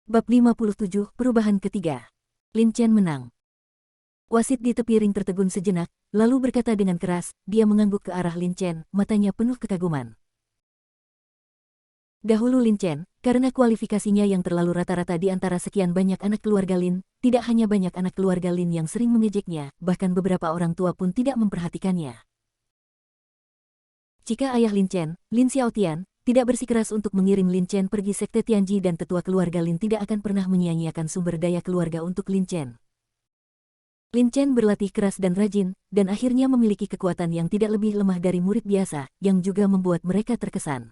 Bab 57, Perubahan Ketiga. Lin Chen menang. Wasit di tepi ring tertegun sejenak, lalu berkata dengan keras, dia mengangguk ke arah Lin Chen, matanya penuh kekaguman. Dahulu Lin Chen, karena kualifikasinya yang terlalu rata-rata di antara sekian banyak anak keluarga Lin, tidak hanya banyak anak keluarga Lin yang sering mengejeknya, bahkan beberapa orang tua pun tidak memperhatikannya. Jika ayah Lin Chen, Lin Xiaotian, tidak bersikeras untuk mengirim Lin Chen pergi sekte Tianji dan tetua keluarga Lin tidak akan pernah menyia-nyiakan sumber daya keluarga untuk Lin Chen. Lin Chen berlatih keras dan rajin, dan akhirnya memiliki kekuatan yang tidak lebih lemah dari murid biasa, yang juga membuat mereka terkesan.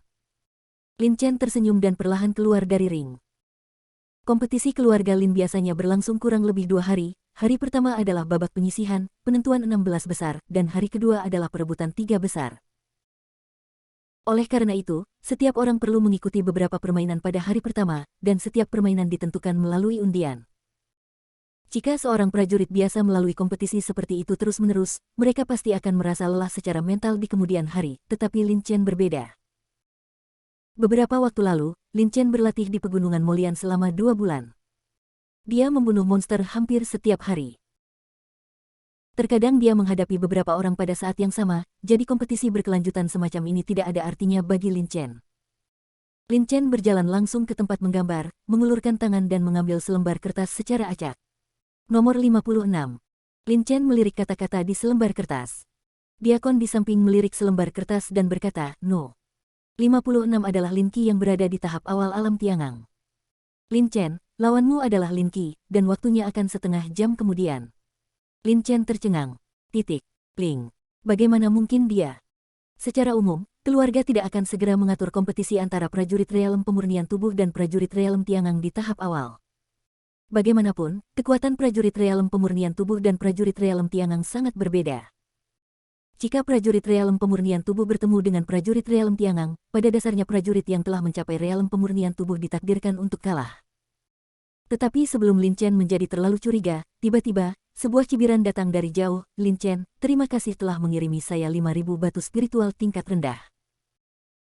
Lin Chen tersenyum dan perlahan keluar dari ring. Kompetisi keluarga Lin biasanya berlangsung kurang lebih 2 hari. Hari pertama adalah babak penyisihan, penentuan 16 besar, dan hari kedua adalah perebutan 3 besar. Oleh karena itu, setiap orang perlu mengikuti beberapa permainan pada hari pertama, dan setiap permainan ditentukan melalui undian. Jika seorang prajurit biasa melalui kompetisi seperti itu terus-menerus, mereka pasti akan merasa lelah secara mental di kemudian hari, tetapi Lin Chen berbeda. Beberapa waktu lalu, Lin Chen berlatih di Pegunungan Molian selama 2 bulan. Dia membunuh monster hampir setiap hari. Terkadang dia menghadapi beberapa orang pada saat yang sama, jadi kompetisi berkelanjutan semacam ini tidak ada artinya bagi Lin Chen. Lin Chen berjalan langsung ke tempat menggambar, mengulurkan tangan dan mengambil selembar kertas secara acak. Nomor 56. Lin Chen melirik kata-kata di selembar kertas. Diakon di samping melirik selembar kertas dan berkata, "No. 56 adalah Lin Qi yang berada di tahap awal alam Tiangang. Lin Chen, lawanmu adalah Lin Qi, dan waktunya akan setengah jam kemudian." Lin Chen tercengang. Pling. Bagaimana mungkin dia? Secara umum, keluarga tidak akan segera mengatur kompetisi antara prajurit realem pemurnian tubuh dan prajurit realem Tiangang di tahap awal. Bagaimanapun, kekuatan prajurit realem pemurnian tubuh dan prajurit realem Tiangang sangat berbeda. Jika prajurit realem pemurnian tubuh bertemu dengan prajurit realem Tiangang, pada dasarnya prajurit yang telah mencapai realem pemurnian tubuh ditakdirkan untuk kalah. Tetapi sebelum Lin Chen menjadi terlalu curiga, tiba-tiba, sebuah cibiran datang dari jauh. "Lin Chen, terima kasih telah mengirimi saya 5.000 batu spiritual tingkat rendah.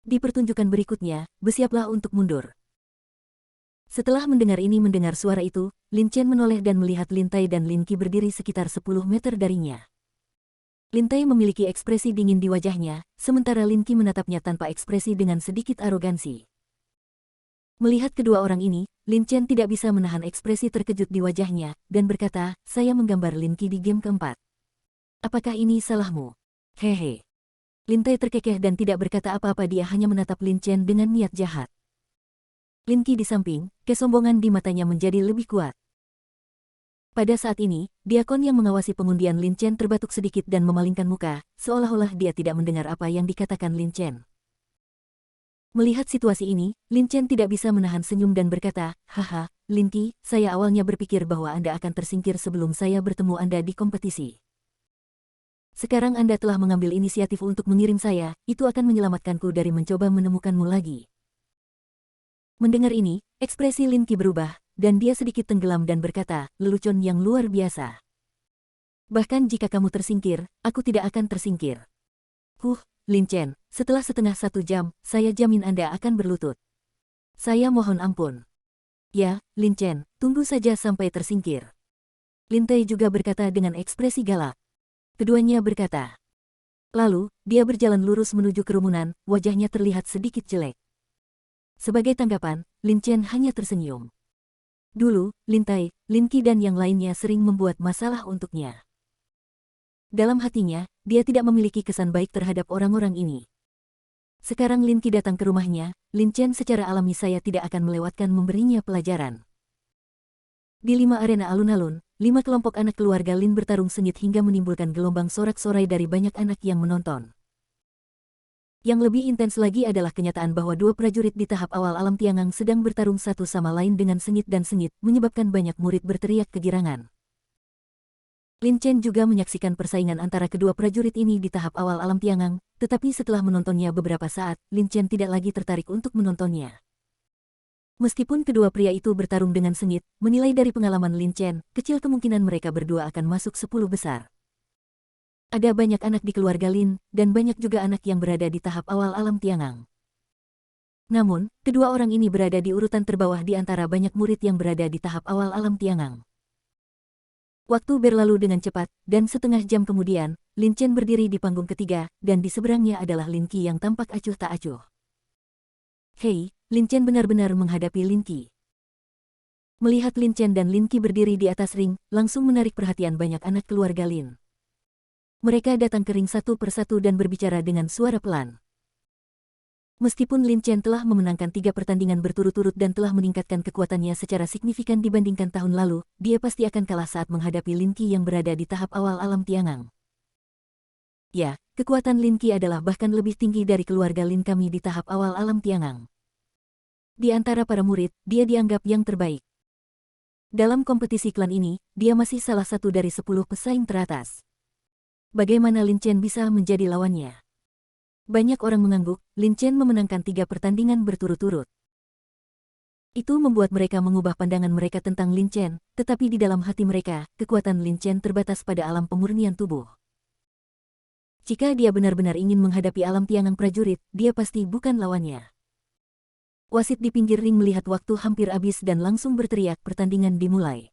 Di pertunjukan berikutnya, bersiaplah untuk mundur." Setelah mendengar suara itu, Lin Chen menoleh dan melihat Lin Tai dan Lin Qi berdiri sekitar 10 meter darinya. Lin Tai memiliki ekspresi dingin di wajahnya, sementara Lin Qi menatapnya tanpa ekspresi dengan sedikit arogansi. Melihat kedua orang ini, Lin Chen tidak bisa menahan ekspresi terkejut di wajahnya, dan berkata, "Saya menggambar Lin Qi di game keempat. Apakah ini salahmu?" Hehe. Lin Tai terkekeh dan tidak berkata apa-apa, dia hanya menatap Lin Chen dengan niat jahat. Lin Qi di samping, kesombongan di matanya menjadi lebih kuat. Pada saat ini, diakon yang mengawasi pengundian Lin Chen terbatuk sedikit dan memalingkan muka, seolah-olah dia tidak mendengar apa yang dikatakan Lin Chen. Melihat situasi ini, Lin Chen tidak bisa menahan senyum dan berkata, "Haha, Lin Qi, saya awalnya berpikir bahwa Anda akan tersingkir sebelum saya bertemu Anda di kompetisi. Sekarang Anda telah mengambil inisiatif untuk mengirim saya, itu akan menyelamatkanku dari mencoba menemukanmu lagi." Mendengar ini, ekspresi Lin Qi berubah, dan dia sedikit tenggelam dan berkata, "Lelucon yang luar biasa. Bahkan jika kamu tersingkir, aku tidak akan tersingkir." Lin Chen, setelah setengah 1 jam, saya jamin Anda akan berlutut. Saya mohon ampun. Ya, Lin Chen, tunggu saja sampai tersingkir. Lin Tai juga berkata dengan ekspresi galak. Keduanya berkata. Lalu, dia berjalan lurus menuju kerumunan, wajahnya terlihat sedikit jelek. Sebagai tanggapan, Lin Chen hanya tersenyum. Dulu, Lin Tai, Lin Qi dan yang lainnya sering membuat masalah untuknya. Dalam hatinya, dia tidak memiliki kesan baik terhadap orang-orang ini. Sekarang Lin Qi datang ke rumahnya, Lin Chen secara alami saya tidak akan melewatkan memberinya pelajaran. Di 5 arena alun-alun, 5 kelompok anak keluarga Lin bertarung sengit hingga menimbulkan gelombang sorak-sorai dari banyak anak yang menonton. Yang lebih intens lagi adalah kenyataan bahwa 2 prajurit di tahap awal alam Tiangang sedang bertarung satu sama lain dengan sengit dan sengit, menyebabkan banyak murid berteriak kegirangan. Lin Chen juga menyaksikan persaingan antara kedua prajurit ini di tahap awal alam Tiangang, tetapi setelah menontonnya beberapa saat, Lin Chen tidak lagi tertarik untuk menontonnya. Meskipun kedua pria itu bertarung dengan sengit, menilai dari pengalaman Lin Chen, kecil kemungkinan mereka berdua akan masuk 10 besar. Ada banyak anak di keluarga Lin, dan banyak juga anak yang berada di tahap awal alam Tiangang. Namun, kedua orang ini berada di urutan terbawah di antara banyak murid yang berada di tahap awal alam Tiangang. Waktu berlalu dengan cepat, dan setengah jam kemudian, Lin Chen berdiri di panggung ketiga, dan di seberangnya adalah Lin Qi yang tampak acuh tak acuh. Hei, Lin Chen benar-benar menghadapi Lin Qi. Melihat Lin Chen dan Lin Qi berdiri di atas ring, langsung menarik perhatian banyak anak keluarga Lin. Mereka datang ke ring satu persatu dan berbicara dengan suara pelan. Meskipun Lin Chen telah memenangkan 3 pertandingan berturut-turut dan telah meningkatkan kekuatannya secara signifikan dibandingkan tahun lalu, dia pasti akan kalah saat menghadapi Lin Qi yang berada di tahap awal alam Tiangang. Ya, kekuatan Lin Qi adalah bahkan lebih tinggi dari keluarga Lin kami di tahap awal alam Tiangang. Di antara para murid, dia dianggap yang terbaik. Dalam kompetisi klan ini, dia masih salah satu dari 10 pesaing teratas. Bagaimana Lin Chen bisa menjadi lawannya? Banyak orang mengangguk, Lin Chen memenangkan 3 pertandingan berturut-turut. Itu membuat mereka mengubah pandangan mereka tentang Lin Chen, tetapi di dalam hati mereka, kekuatan Lin Chen terbatas pada alam pemurnian tubuh. Jika dia benar-benar ingin menghadapi alam Tiangang prajurit, dia pasti bukan lawannya. Wasit di pinggir ring melihat waktu hampir habis dan langsung berteriak pertandingan dimulai.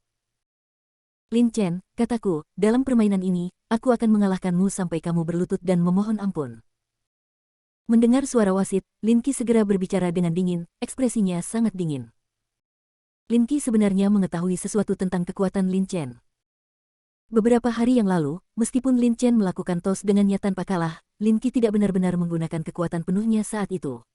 Lin Chen, kataku, dalam permainan ini, aku akan mengalahkanmu sampai kamu berlutut dan memohon ampun. Mendengar suara wasit, Lin Qi segera berbicara dengan dingin, ekspresinya sangat dingin. Lin Qi sebenarnya mengetahui sesuatu tentang kekuatan Lin Chen. Beberapa hari yang lalu, meskipun Lin Chen melakukan tos dengannya tanpa kalah, Lin Qi tidak benar-benar menggunakan kekuatan penuhnya saat itu.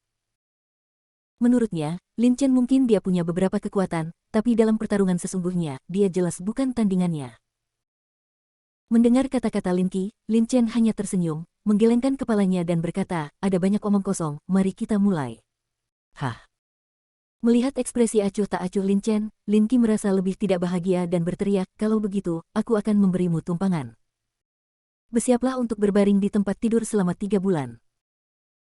Menurutnya, Lin Chen mungkin dia punya beberapa kekuatan, tapi dalam pertarungan sesungguhnya, dia jelas bukan tandingannya. Mendengar kata-kata Lin Qi, Lin Chen hanya tersenyum, menggelengkan kepalanya dan berkata, ada banyak omong kosong, mari kita mulai. Hah? Melihat ekspresi acuh tak acuh Lin Chen, Lin Qi merasa lebih tidak bahagia dan berteriak, kalau begitu, aku akan memberimu tumpangan. Bersiaplah untuk berbaring di tempat tidur selama 3 bulan.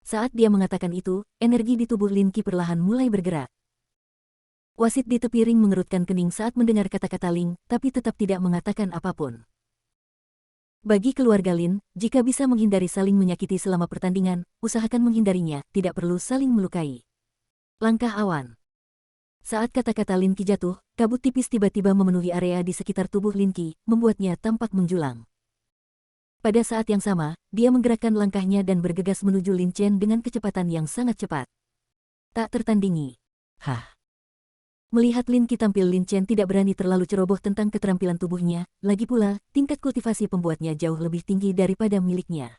Saat dia mengatakan itu, energi di tubuh Lin Qi perlahan mulai bergerak. Wasit di tepi ring mengerutkan kening saat mendengar kata-kata Lin, tapi tetap tidak mengatakan apapun. Bagi keluarga Lin, jika bisa menghindari saling menyakiti selama pertandingan, usahakan menghindarinya, tidak perlu saling melukai. Langkah awan. Saat kata-kata Lin Qi jatuh, kabut tipis tiba-tiba memenuhi area di sekitar tubuh Lin Qi, membuatnya tampak menjulang. Pada saat yang sama, dia menggerakkan langkahnya dan bergegas menuju Lin Chen dengan kecepatan yang sangat cepat. Tak tertandingi. Hah? Melihat Lin Qi tampil, Lin Chen tidak berani terlalu ceroboh tentang keterampilan tubuhnya, lagi pula, tingkat kultivasi pembuatnya jauh lebih tinggi daripada miliknya.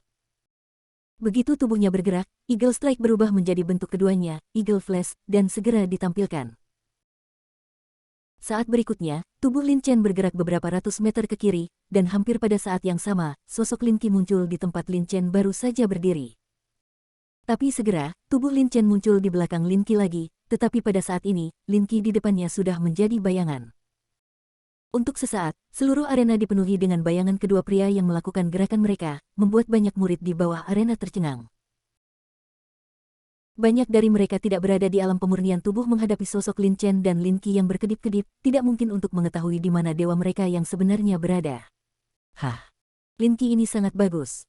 Begitu tubuhnya bergerak, Eagle Strike berubah menjadi bentuk keduanya, Eagle Flash, dan segera ditampilkan. Saat berikutnya, tubuh Lin Chen bergerak beberapa ratus meter ke kiri, dan hampir pada saat yang sama, sosok Lin Qi muncul di tempat Lin Chen baru saja berdiri. Tapi segera, tubuh Lin Chen muncul di belakang Lin Qi lagi, tetapi pada saat ini, Lin Qi di depannya sudah menjadi bayangan. Untuk sesaat, seluruh arena dipenuhi dengan bayangan kedua pria yang melakukan gerakan mereka, membuat banyak murid di bawah arena tercengang. Banyak dari mereka tidak berada di alam pemurnian tubuh menghadapi sosok Lin Chen dan Lin Qi yang berkedip-kedip, tidak mungkin untuk mengetahui di mana dewa mereka yang sebenarnya berada. Hah, Lin Qi ini sangat bagus.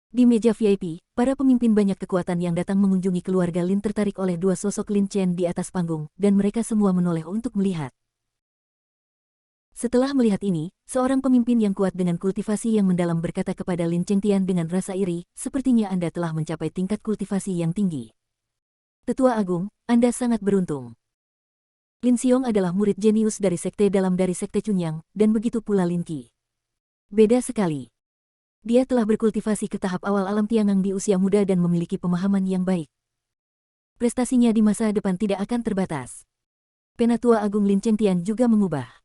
Di meja VIP, para pemimpin banyak kekuatan yang datang mengunjungi keluarga Lin tertarik oleh dua sosok Lin Chen di atas panggung, dan mereka semua menoleh untuk melihat. Setelah melihat ini, seorang pemimpin yang kuat dengan kultivasi yang mendalam berkata kepada Lin Chengtian dengan rasa iri, sepertinya Anda telah mencapai tingkat kultivasi yang tinggi. Tetua Agung, Anda sangat beruntung. Lin Xiong adalah murid jenius dari sekte dalam dari sekte Chunyang, dan begitu pula Lin Qi. Beda sekali. Dia telah berkultivasi ke tahap awal alam Tiangang di usia muda dan memiliki pemahaman yang baik. Prestasinya di masa depan tidak akan terbatas. Penatua Agung Lin Chengtian juga mengubah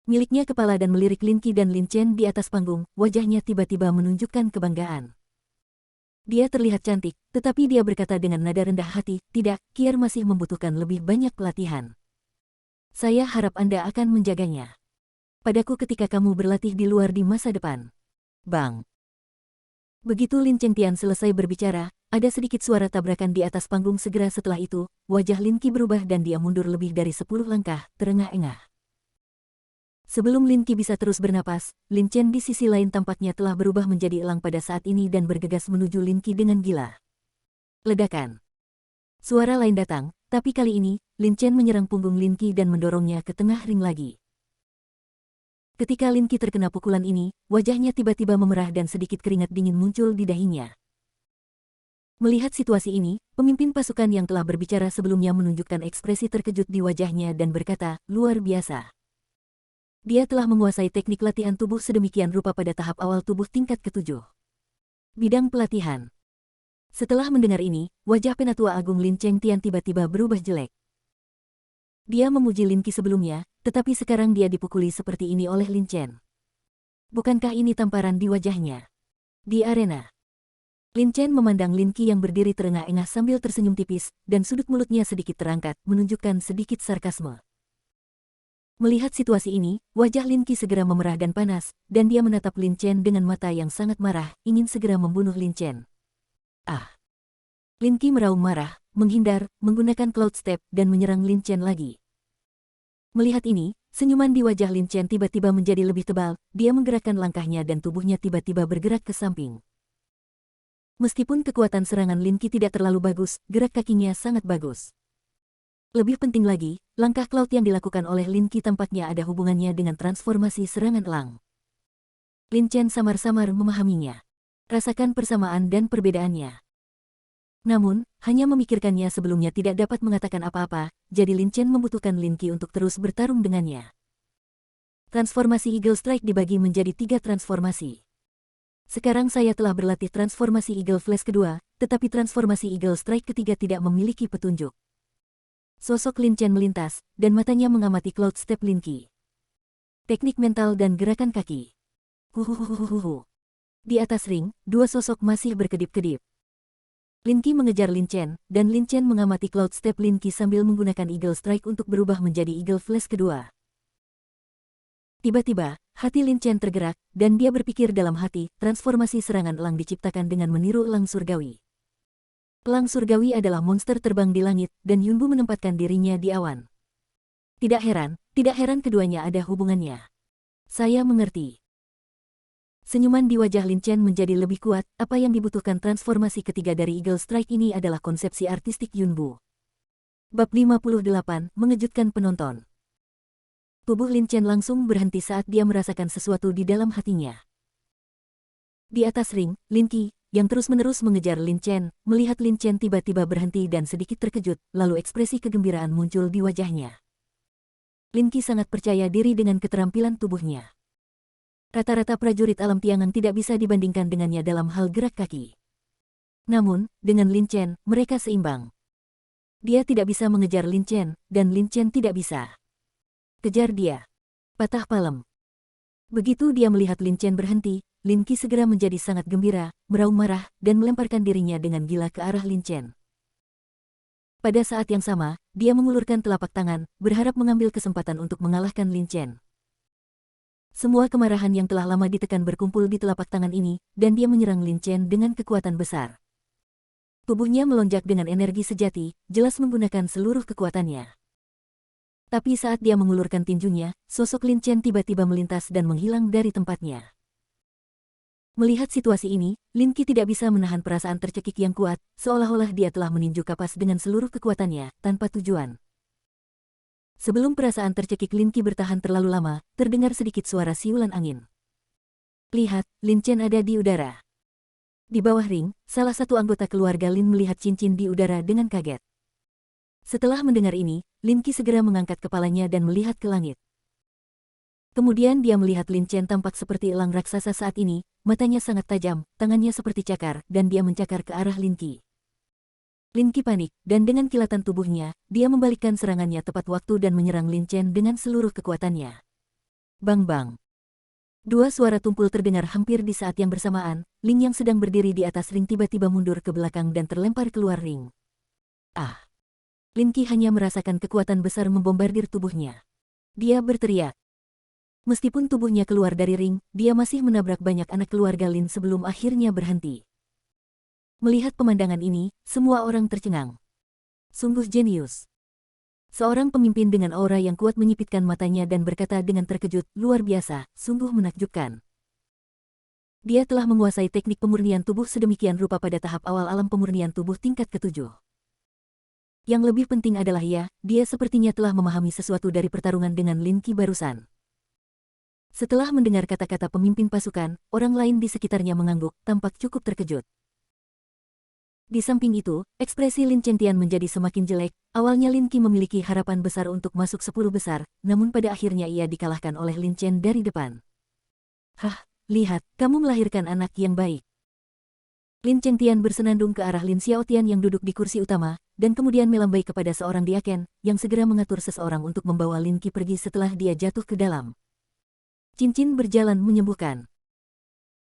miliknya kepala dan melirik Lin Qi dan Lin Chen di atas panggung, wajahnya tiba-tiba menunjukkan kebanggaan. Dia terlihat cantik, tetapi dia berkata dengan nada rendah hati, tidak, Kier masih membutuhkan lebih banyak pelatihan. Saya harap Anda akan menjaganya. Padaku ketika kamu berlatih di luar di masa depan. Bang. Begitu Lin Chengtian selesai berbicara, ada sedikit suara tabrakan di atas panggung. Segera setelah itu, wajah Lin Qi berubah dan dia mundur lebih dari 10 langkah, terengah-engah. Sebelum Lin Qi bisa terus bernapas, Lin Chen di sisi lain tampaknya telah berubah menjadi elang pada saat ini dan bergegas menuju Lin Qi dengan gila. Ledakan. Suara lain datang, tapi kali ini, Lin Chen menyerang punggung Lin Qi dan mendorongnya ke tengah ring lagi. Ketika Lin Qi terkena pukulan ini, wajahnya tiba-tiba memerah dan sedikit keringat dingin muncul di dahinya. Melihat situasi ini, pemimpin pasukan yang telah berbicara sebelumnya menunjukkan ekspresi terkejut di wajahnya dan berkata, luar biasa. Dia telah menguasai teknik latihan tubuh sedemikian rupa pada tahap awal tubuh tingkat ke-7. Bidang pelatihan. Setelah mendengar ini, wajah Penatua Agung Lin Chengtian tiba-tiba berubah jelek. Dia memuji Lin Qi sebelumnya, tetapi sekarang dia dipukuli seperti ini oleh Lin Chen. Bukankah ini tamparan di wajahnya? Di arena, Lin Chen memandang Lin Qi yang berdiri terengah-engah sambil tersenyum tipis, dan sudut mulutnya sedikit terangkat, menunjukkan sedikit sarkasme. Melihat situasi ini, wajah Lin Qi segera memerah dan panas, dan dia menatap Lin Chen dengan mata yang sangat marah, ingin segera membunuh Lin Chen. Ah! Lin Qi meraung marah, menghindar, menggunakan Cloud Step, dan menyerang Lin Chen lagi. Melihat ini, senyuman di wajah Lin Chen tiba-tiba menjadi lebih tebal, dia menggerakkan langkahnya dan tubuhnya tiba-tiba bergerak ke samping. Meskipun kekuatan serangan Lin Qi tidak terlalu bagus, gerak kakinya sangat bagus. Lebih penting lagi, langkah Cloud yang dilakukan oleh Lin Qi tampaknya ada hubungannya dengan transformasi serangan elang. Lin Chen samar-samar memahaminya. Rasakan persamaan dan perbedaannya. Namun, hanya memikirkannya sebelumnya tidak dapat mengatakan apa-apa, jadi Lin Chen membutuhkan Lin Qi untuk terus bertarung dengannya. Transformasi Eagle Strike dibagi menjadi 3 transformasi. Sekarang saya telah berlatih transformasi Eagle Flash kedua, tetapi transformasi Eagle Strike ketiga tidak memiliki petunjuk. Sosok Lin Chen melintas, dan matanya mengamati Cloud Step Lin Qi. Teknik mental dan gerakan kaki. Huhuhuhuhu. Di atas ring, dua sosok masih berkedip-kedip. Lin Qi mengejar Lin Chen, dan Lin Chen mengamati Cloud Step Lin Qi sambil menggunakan Eagle Strike untuk berubah menjadi Eagle Flash kedua. Tiba-tiba, hati Lin Chen tergerak, dan dia berpikir dalam hati, transformasi serangan elang diciptakan dengan meniru elang surgawi. Elang surgawi adalah monster terbang di langit, dan Yunbu menempatkan dirinya di awan. Tidak heran keduanya ada hubungannya. Saya mengerti. Senyuman di wajah Lin Chen menjadi lebih kuat, apa yang dibutuhkan transformasi ketiga dari Eagle Strike ini adalah konsepsi artistik Yunbu. Bab 58, mengejutkan penonton. Tubuh Lin Chen langsung berhenti saat dia merasakan sesuatu di dalam hatinya. Di atas ring, Lin Qi, yang terus-menerus mengejar Lin Chen, melihat Lin Chen tiba-tiba berhenti dan sedikit terkejut, lalu ekspresi kegembiraan muncul di wajahnya. Lin Qi sangat percaya diri dengan keterampilan tubuhnya. Rata-rata prajurit alam tiangan tidak bisa dibandingkan dengannya dalam hal gerak kaki. Namun, dengan Lin Chen, mereka seimbang. Dia tidak bisa mengejar Lin Chen, dan Lin Chen tidak bisa kejar dia. Patah palem. Begitu dia melihat Lin Chen berhenti, Lin Qi segera menjadi sangat gembira, meraung marah, dan melemparkan dirinya dengan gila ke arah Lin Chen. Pada saat yang sama, dia mengulurkan telapak tangan, berharap mengambil kesempatan untuk mengalahkan Lin Chen. Semua kemarahan yang telah lama ditekan berkumpul di telapak tangan ini, dan dia menyerang Lin Chen dengan kekuatan besar. Tubuhnya melonjak dengan energi sejati, jelas menggunakan seluruh kekuatannya. Tapi saat dia mengulurkan tinjunya, sosok Lin Chen tiba-tiba melintas dan menghilang dari tempatnya. Melihat situasi ini, Lin Qi tidak bisa menahan perasaan tercekik yang kuat, seolah-olah dia telah meninju kapas dengan seluruh kekuatannya, tanpa tujuan. Sebelum perasaan tercekik Lin Qi bertahan terlalu lama, terdengar sedikit suara siulan angin. Lihat, Lin Chen ada di udara. Di bawah ring, salah satu anggota keluarga Lin melihat cincin di udara dengan kaget. Setelah mendengar ini, Lin Qi segera mengangkat kepalanya dan melihat ke langit. Kemudian dia melihat Lin Chen tampak seperti elang raksasa saat ini, matanya sangat tajam, tangannya seperti cakar, dan dia mencakar ke arah Lin Qi. Lin Qi panik, dan dengan kilatan tubuhnya, dia membalikkan serangannya tepat waktu dan menyerang Lin Chen dengan seluruh kekuatannya. Bang-bang. Dua suara tumpul terdengar hampir di saat yang bersamaan, Lin yang sedang berdiri di atas ring tiba-tiba mundur ke belakang dan terlempar keluar ring. Ah! Lin Qi hanya merasakan kekuatan besar membombardir tubuhnya. Dia berteriak. Meskipun tubuhnya keluar dari ring, dia masih menabrak banyak anak keluarga Lin sebelum akhirnya berhenti. Melihat pemandangan ini, semua orang tercengang. Sungguh jenius. Seorang pemimpin dengan aura yang kuat menyipitkan matanya dan berkata dengan terkejut, luar biasa, sungguh menakjubkan. Dia telah menguasai teknik pemurnian tubuh sedemikian rupa pada tahap awal alam pemurnian tubuh tingkat ke-7. Yang lebih penting adalah dia sepertinya telah memahami sesuatu dari pertarungan dengan Lin Qi barusan. Setelah mendengar kata-kata pemimpin pasukan, orang lain di sekitarnya mengangguk, tampak cukup terkejut. Di samping itu, ekspresi Lin Chengtian menjadi semakin jelek. Awalnya Lin Qi memiliki harapan besar untuk masuk 10 besar, namun pada akhirnya ia dikalahkan oleh Lin Chen dari depan. Hah, lihat, kamu melahirkan anak yang baik. Lin Chengtian bersenandung ke arah Lin Xiaotian yang duduk di kursi utama, dan kemudian melambai kepada seorang diaken, yang segera mengatur seseorang untuk membawa Lin Qi pergi setelah dia jatuh ke dalam. Cincin berjalan menyembuhkan.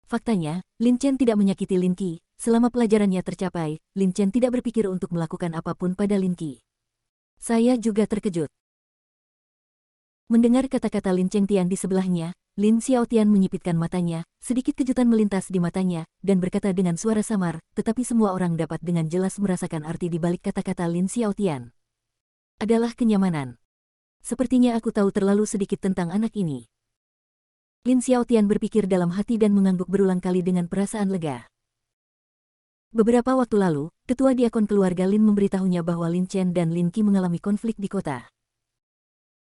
Faktanya, Lin Chen tidak menyakiti Lin Qi. Selama pelajarannya tercapai, Lin Chen tidak berpikir untuk melakukan apapun pada Lin Qi. Saya juga terkejut. Mendengar kata-kata Lin Chengtian di sebelahnya, Lin Xiaotian menyipitkan matanya, sedikit kejutan melintas di matanya, dan berkata dengan suara samar, tetapi semua orang dapat dengan jelas merasakan arti di balik kata-kata Lin Xiaotian. Adalah kenyamanan. Sepertinya aku tahu terlalu sedikit tentang anak ini. Lin Xiaotian berpikir dalam hati dan mengangguk berulang kali dengan perasaan lega. Beberapa waktu lalu, ketua diakon keluarga Lin memberitahunya bahwa Lin Chen dan Lin Qi mengalami konflik di kota.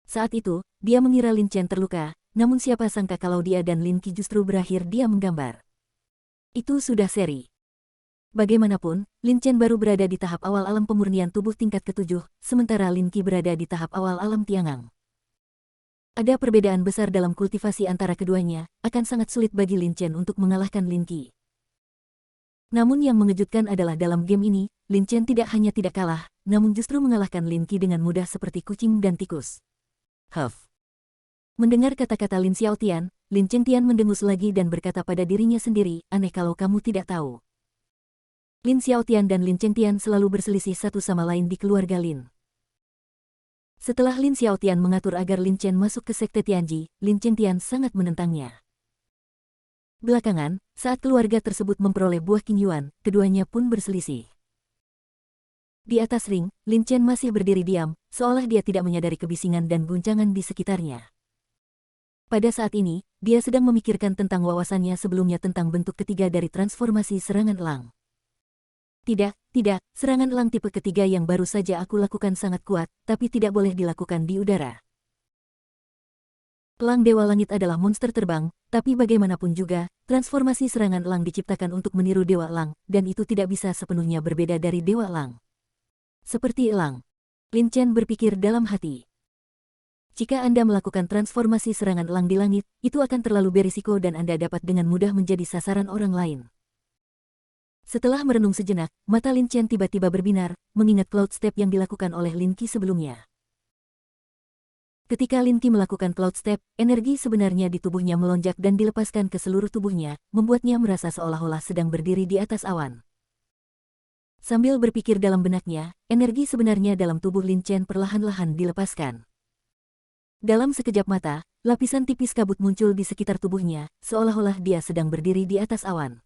Saat itu, dia mengira Lin Chen terluka, namun siapa sangka kalau dia dan Lin Qi justru berakhir dia menggambar. Itu sudah seri. Bagaimanapun, Lin Chen baru berada di tahap awal alam pemurnian tubuh tingkat ke-7, sementara Lin Qi berada di tahap awal alam Tiangang. Ada perbedaan besar dalam kultivasi antara keduanya, akan sangat sulit bagi Lin Chen untuk mengalahkan Lin Qi. Namun yang mengejutkan adalah dalam game ini, Lin Chen tidak hanya tidak kalah, namun justru mengalahkan Lin Qi dengan mudah seperti kucing dan tikus. Huff. Mendengar kata-kata Lin Xiaotian, Lin Chengtian mendengus lagi dan berkata pada dirinya sendiri, aneh kalau kamu tidak tahu. Lin Xiaotian dan Lin Chengtian selalu berselisih satu sama lain di keluarga Lin. Setelah Lin Xiaotian mengatur agar Lin Chen masuk ke sekte Tianji, Lin Chengtian sangat menentangnya. Belakangan, saat keluarga tersebut memperoleh buah Qing Yuan, keduanya pun berselisih. Di atas ring, Lin Chen masih berdiri diam, seolah dia tidak menyadari kebisingan dan guncangan di sekitarnya. Pada saat ini, dia sedang memikirkan tentang wawasannya sebelumnya tentang bentuk ketiga dari transformasi serangan elang. Tidak, serangan elang tipe ketiga yang baru saja aku lakukan sangat kuat, tapi tidak boleh dilakukan di udara. Elang Dewa Langit adalah monster terbang, tapi bagaimanapun juga, transformasi serangan elang diciptakan untuk meniru Dewa Elang, dan itu tidak bisa sepenuhnya berbeda dari Dewa Elang. Seperti elang. Lin Chen berpikir dalam hati. Jika Anda melakukan transformasi serangan elang di langit, itu akan terlalu berisiko dan Anda dapat dengan mudah menjadi sasaran orang lain. Setelah merenung sejenak, mata Lin Chen tiba-tiba berbinar, mengingat cloud step yang dilakukan oleh Lin Qi sebelumnya. Ketika Lin Qi melakukan cloud step, energi sebenarnya di tubuhnya melonjak dan dilepaskan ke seluruh tubuhnya, membuatnya merasa seolah-olah sedang berdiri di atas awan. Sambil berpikir dalam benaknya, energi sebenarnya dalam tubuh Lin Chen perlahan-lahan dilepaskan. Dalam sekejap mata, lapisan tipis kabut muncul di sekitar tubuhnya, seolah-olah dia sedang berdiri di atas awan.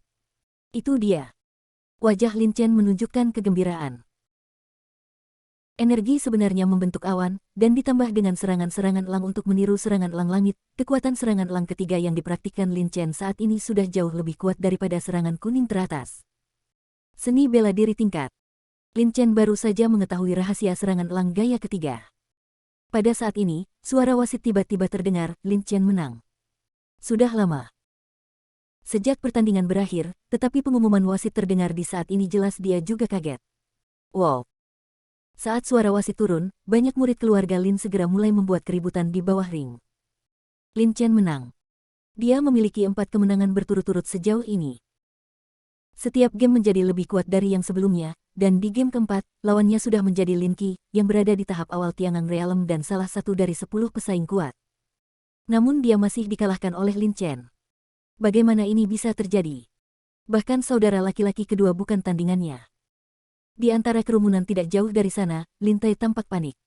Itu dia. Wajah Lin Chen menunjukkan kegembiraan. Energi sebenarnya membentuk awan, dan ditambah dengan serangan-serangan elang untuk meniru serangan elang langit, kekuatan serangan elang ketiga yang dipraktikkan Lin Chen saat ini sudah jauh lebih kuat daripada serangan kuning teratas. Seni bela diri tingkat. Lin Chen baru saja mengetahui rahasia serangan elang gaya ketiga. Pada saat ini, suara wasit tiba-tiba terdengar, Lin Chen menang. Sudah lama. Sejak pertandingan berakhir, tetapi pengumuman wasit terdengar di saat ini jelas dia juga kaget. Wow. Saat suara wasit turun, banyak murid keluarga Lin segera mulai membuat keributan di bawah ring. Lin Chen menang. Dia memiliki 4 kemenangan berturut-turut sejauh ini. Setiap game menjadi lebih kuat dari yang sebelumnya, dan di game keempat, lawannya sudah menjadi Lin Qi, yang berada di tahap awal Tiangang Realm dan salah satu dari 10 pesaing kuat. Namun dia masih dikalahkan oleh Lin Chen. Bagaimana ini bisa terjadi? Bahkan saudara laki-laki kedua bukan tandingannya. Di antara kerumunan tidak jauh dari sana, Lin Tai tampak panik.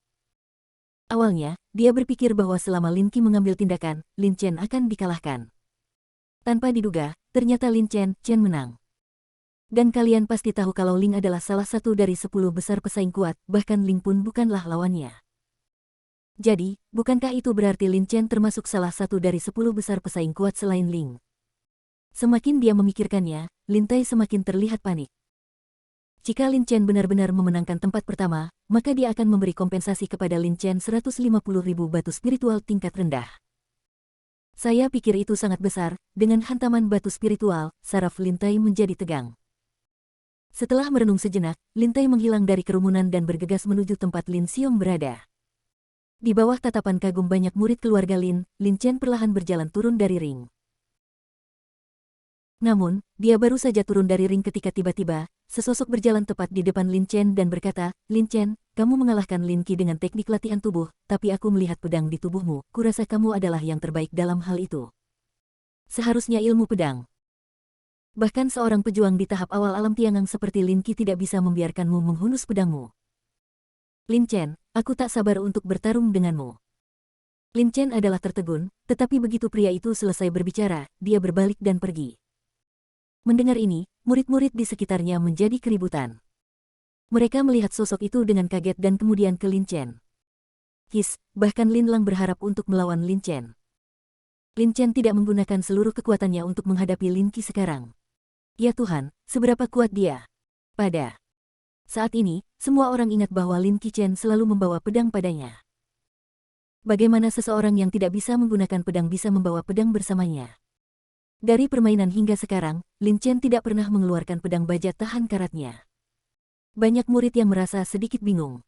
Awalnya, dia berpikir bahwa selama Lin Qi mengambil tindakan, Lin Chen akan dikalahkan. Tanpa diduga, ternyata Lin Chen menang. Dan kalian pasti tahu kalau Ling adalah salah satu dari 10 besar pesaing kuat, bahkan Ling pun bukanlah lawannya. Jadi, bukankah itu berarti Lin Chen termasuk salah satu dari 10 besar pesaing kuat selain Ling? Semakin dia memikirkannya, Lin Tai semakin terlihat panik. Jika Lin Chen benar-benar memenangkan tempat pertama, maka dia akan memberi kompensasi kepada Lin Chen 150.000 batu spiritual tingkat rendah. Saya pikir itu sangat besar, dengan hantaman batu spiritual, saraf Lin Tai menjadi tegang. Setelah merenung sejenak, Lin Tai menghilang dari kerumunan dan bergegas menuju tempat Lin Xiong berada. Di bawah tatapan kagum banyak murid keluarga Lin, Lin Chen perlahan berjalan turun dari ring. Namun, dia baru saja turun dari ring ketika tiba-tiba, sesosok berjalan tepat di depan Lin Chen dan berkata, "Lin Chen, kamu mengalahkan Lin Qi dengan teknik latihan tubuh, tapi aku melihat pedang di tubuhmu, kurasa kamu adalah yang terbaik dalam hal itu. Seharusnya ilmu pedang. Bahkan seorang pejuang di tahap awal alam Tiangang seperti Lin Qi tidak bisa membiarkanmu menghunus pedangmu. Lin Chen, aku tak sabar untuk bertarung denganmu." Lin Chen adalah tertegun, tetapi begitu pria itu selesai berbicara, dia berbalik dan pergi. Mendengar ini, murid-murid di sekitarnya menjadi keributan. Mereka melihat sosok itu dengan kaget dan kemudian ke Lin Chen. Bahkan Lin Lang berharap untuk melawan Lin Chen. Lin Chen tidak menggunakan seluruh kekuatannya untuk menghadapi Lin Qi sekarang. Ya Tuhan, seberapa kuat dia? Pada saat ini, semua orang ingat bahwa Lin Qi Chen selalu membawa pedang padanya. Bagaimana seseorang yang tidak bisa menggunakan pedang bisa membawa pedang bersamanya? Dari permainan hingga sekarang, Lin Chen tidak pernah mengeluarkan pedang baja tahan karatnya. Banyak murid yang merasa sedikit bingung.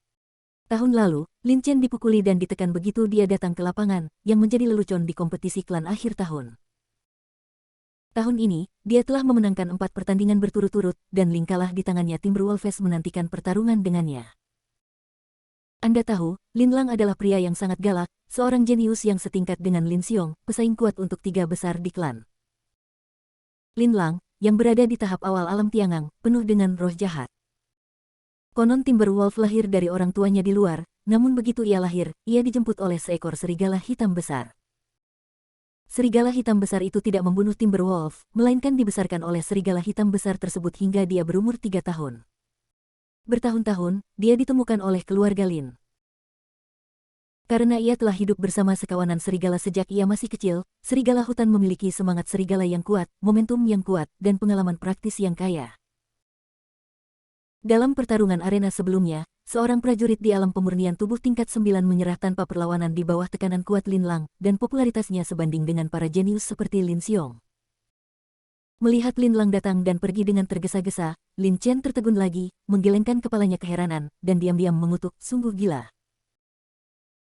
Tahun lalu, Lin Chen dipukuli dan ditekan begitu dia datang ke lapangan, yang menjadi lelucon di kompetisi klan akhir tahun. Tahun ini, dia telah memenangkan 4 pertandingan berturut-turut, dan Ling kalah di tangannya. Timberwolves menantikan pertarungan dengannya. Anda tahu, Lin Lang adalah pria yang sangat galak, seorang jenius yang setingkat dengan Lin Xiong, pesaing kuat untuk 3 besar di klan. Lin Lang, yang berada di tahap awal alam Tiangang, penuh dengan roh jahat. Konon Timberwolf lahir dari orang tuanya di luar, namun begitu ia lahir, ia dijemput oleh seekor serigala hitam besar. Serigala hitam besar itu tidak membunuh Timberwolf, melainkan dibesarkan oleh serigala hitam besar tersebut hingga dia berumur 3 tahun. Bertahun-tahun, dia ditemukan oleh keluarga Lin. Karena ia telah hidup bersama sekawanan serigala sejak ia masih kecil, serigala hutan memiliki semangat serigala yang kuat, momentum yang kuat, dan pengalaman praktis yang kaya. Dalam pertarungan arena sebelumnya, seorang prajurit di alam pemurnian tubuh tingkat 9 menyerah tanpa perlawanan di bawah tekanan kuat Lin Lang, dan popularitasnya sebanding dengan para jenius seperti Lin Xiong. Melihat Lin Lang datang dan pergi dengan tergesa-gesa, Lin Chen tertegun lagi, menggelengkan kepalanya keheranan, dan diam-diam mengutuk, "Sungguh gila."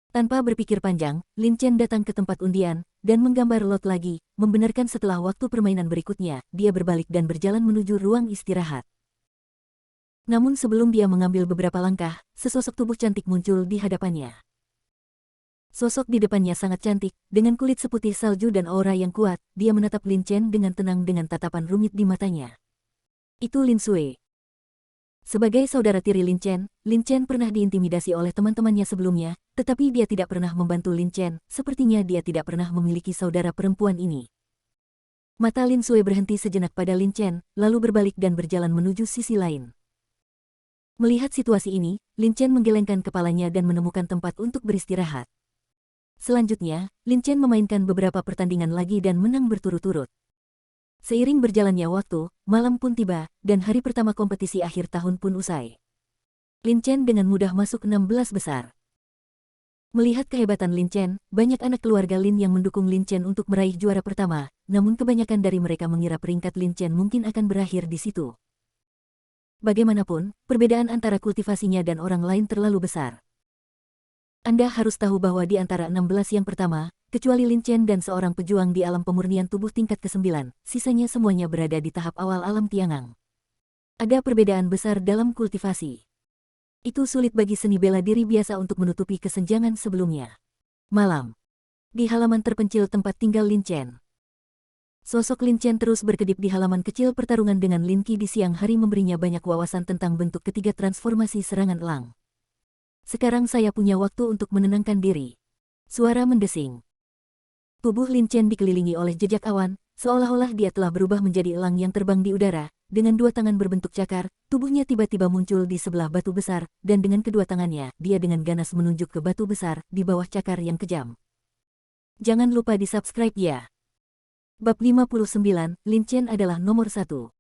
Tanpa berpikir panjang, Lin Chen datang ke tempat undian, dan menggambar lot lagi, membenarkan setelah waktu permainan berikutnya, dia berbalik dan berjalan menuju ruang istirahat. Namun sebelum dia mengambil beberapa langkah, sesosok tubuh cantik muncul di hadapannya. Sosok di depannya sangat cantik, dengan kulit seputih salju dan aura yang kuat, dia menatap Lin Chen dengan tenang dengan tatapan rumit di matanya. Itu Lin Sui. Sebagai saudara tiri Lin Chen pernah diintimidasi oleh teman-temannya sebelumnya, tetapi dia tidak pernah membantu Lin Chen, sepertinya dia tidak pernah memiliki saudara perempuan ini. Mata Lin Sui berhenti sejenak pada Lin Chen, lalu berbalik dan berjalan menuju sisi lain. Melihat situasi ini, Lin Chen menggelengkan kepalanya dan menemukan tempat untuk beristirahat. Selanjutnya, Lin Chen memainkan beberapa pertandingan lagi dan menang berturut-turut. Seiring berjalannya waktu, malam pun tiba, dan hari pertama kompetisi akhir tahun pun usai. Lin Chen dengan mudah masuk 16 besar. Melihat kehebatan Lin Chen, banyak anak keluarga Lin yang mendukung Lin Chen untuk meraih juara pertama, namun kebanyakan dari mereka mengira peringkat Lin Chen mungkin akan berakhir di situ. Bagaimanapun, perbedaan antara kultivasinya dan orang lain terlalu besar. Anda harus tahu bahwa di antara 16 yang pertama, kecuali Lin Chen dan seorang pejuang di alam pemurnian tubuh tingkat ke-9, sisanya semuanya berada di tahap awal alam Tiangang. Ada perbedaan besar dalam kultivasi. Itu sulit bagi seni bela diri biasa untuk menutupi kesenjangan sebelumnya. Malam. Di halaman terpencil tempat tinggal Lin Chen. Sosok Lin Chen terus berkedip di halaman kecil pertarungan dengan Lin Qi di siang hari memberinya banyak wawasan tentang bentuk ketiga transformasi serangan elang. Sekarang saya punya waktu untuk menenangkan diri. Suara mendesing. Tubuh Lin Chen dikelilingi oleh jejak awan, seolah-olah dia telah berubah menjadi elang yang terbang di udara. Dengan 2 tangan berbentuk cakar, tubuhnya tiba-tiba muncul di sebelah batu besar, dan dengan kedua tangannya, dia dengan ganas menunjuk ke batu besar di bawah cakar yang kejam. Jangan lupa di-subscribe ya. Bab 59, Lin Chen adalah nomor 1.